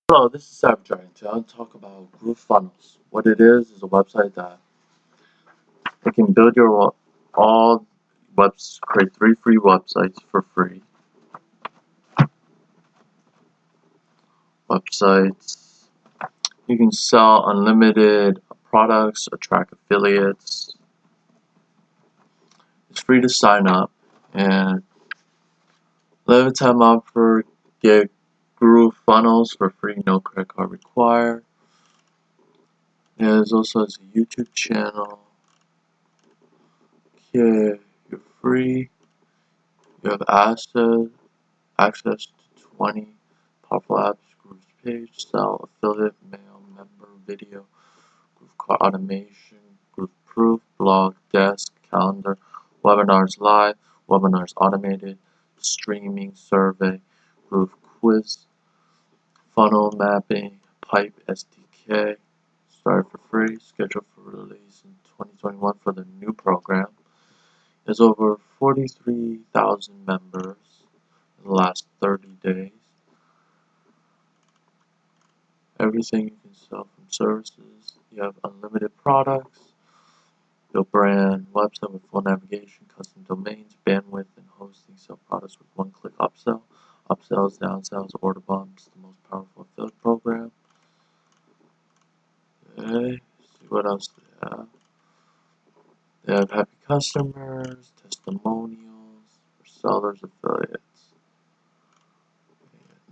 Hello, this is Savage Giant. Today I'll talk about GrooveFunnels. What it is a website that you can build your all webs, create 3 free websites for free. Websites. You can sell unlimited products, attract affiliates. It's free to sign up and limited time offer. Get GrooveFunnels for free, no credit card required. There's also a YouTube channel. Okay, you're free. You have access to 20 powerful apps, groups page, sell, affiliate, mail, member, video, group call automation, group proof, blog, desk, calendar, webinars live, webinars automated, streaming, survey, group quiz, funnel mapping, pipe SDK, started for free, scheduled for release in 2021 for the new program. There's over 43,000 members in the last 30 days. Everything you can sell from services. You have unlimited products. Your brand, website with full navigation, custom domains, bandwidth, and hosting. Sell products with one-click upsell. Upsells, downsells, order bumps. The most powerful affiliate program. Okay, see what else they have. They have happy customers, testimonials for sellers, affiliates.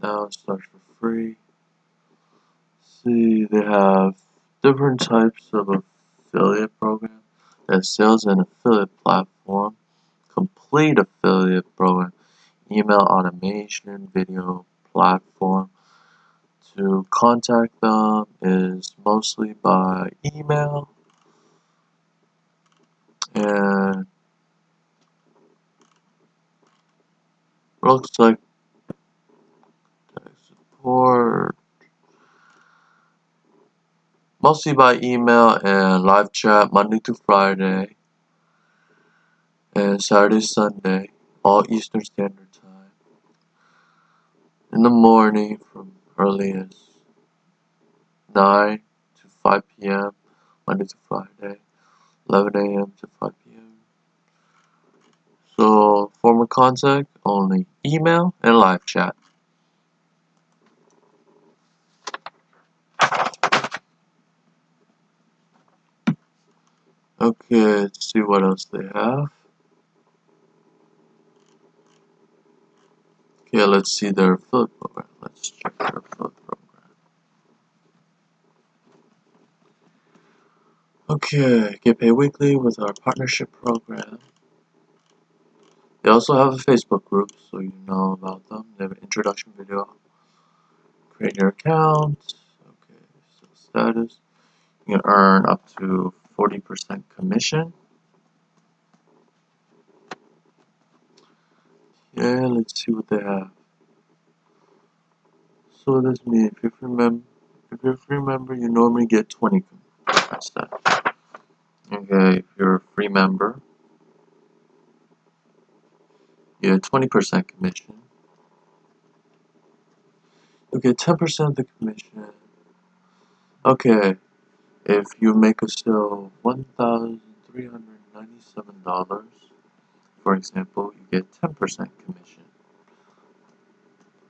Now it starts for free. See, they have different types of affiliate program. There's sales and affiliate platform, complete affiliate program, email automation, video platform. To contact them is mostly by email, and looks like tech support mostly by email and live chat Monday to Friday and Saturday, Sunday, all Eastern Standard Time. In the morning from early as 9 to 5 p.m. Monday to Friday, 11 a.m. to 5 p.m. So, form of contact only email and live chat. Okay, let's see what else they have. Okay, let's see their affiliate program. Let's check their affiliate program. Okay, get paid weekly with our partnership program. They also have a Facebook group, so you know about them. They have an introduction video. Create your account. Okay, so status. You can earn up to 40% commission. Yeah, let's see what they have. So what does mean? If you're a free member, you normally get 20%. Okay, if you're a free member, you get 20% commission. You get 10% of the commission. Okay, if you make a sale $1,397, for example, you get 10% commission.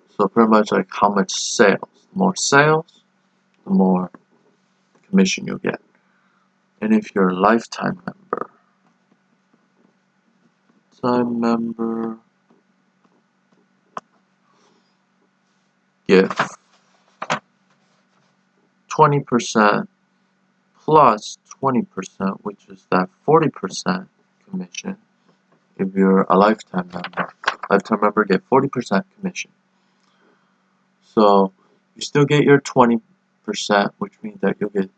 So pretty much like how much sales. The more sales, the more commission you'll get. And if you're a lifetime member, get 20% plus 20%, which is that 40% commission. If you're a lifetime member get 40% commission. So you still get your 20%, which means that you'll get,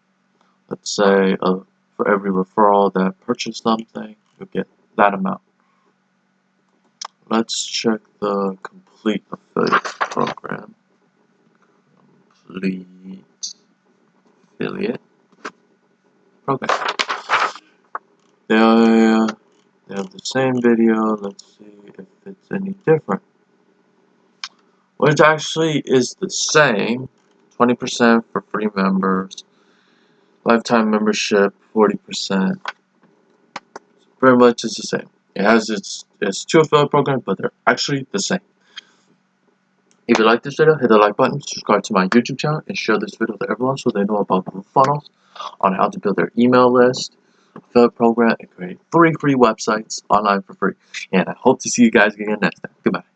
let's say, for every referral that purchased something, you'll get that amount. Let's check the complete affiliate program. Complete affiliate program. They have the same video. Let's see if it's any different. Well, it actually is the same, 20% for free members. Lifetime membership, 40%. Pretty much it's the same. It has its two affiliate programs, but they're actually the same. If you like this video, hit the like button, subscribe to my YouTube channel, and share this video to everyone so they know about GrooveFunnels, on how to build their email list, affiliate program, and create 3 free websites online for free. And I hope to see you guys again next time. Goodbye.